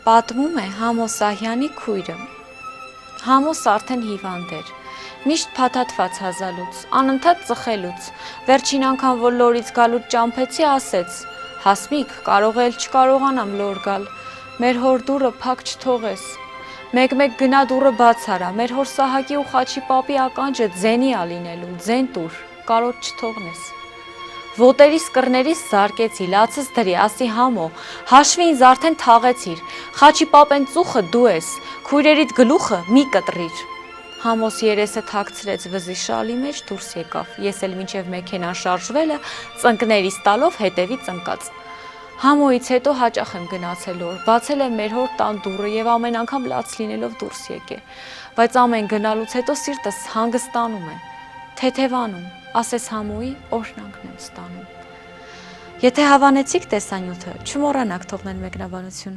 Պատմում է Համո Սահյանի քույրը։ Համոս արդեն հիվանդ էր, միշտ փաթաթված հազալուց, անընդհատ ծխելուց, վերջին անգամ որ լորից գալուց ճամփեցի ասեց. «Հասմիկ, կարող էլ չկարողանամ լոր գալ, մեր հոր դուռը փակ չթողես, մեկ-մեկ գնա դուռը բաց արա, մեր հոր Սահակի ու Խաչի պապի ականջը ձենի ա լինելու, ձեն տուր, կարոտ չթողնես»։ Ոտերիս կռներիս զարկեցի, լացս դրի, ասի Համո, հաշվի ինձ արդեն թաղեցիր, Խաչի պապեն ծուխը դու ես, քույրերիդ գլուխը մի կտրիր։ Համոս երեսը թաքցրեց վզի շալի մեջ դուրս եկավ, ես էլ մինչև մեքենան շարժվելը ծնկներիս տալով հետևից ընկած։ Համոյից հետո հաճախ եմ գնացել օր, բացել եմ մեր հոր տան դուռը եւ ամեն անգամ լաց լինելով դուրս եկե, բայց ամեն գնալուց հետո սիրտս հանգստանում է, թեթևանում, ասես Համոյի օրհնանքն եմ ստանում։ Եթե հավանեցիք տեսանյութը, չմոռանաք թողնել մեկնաբանություն։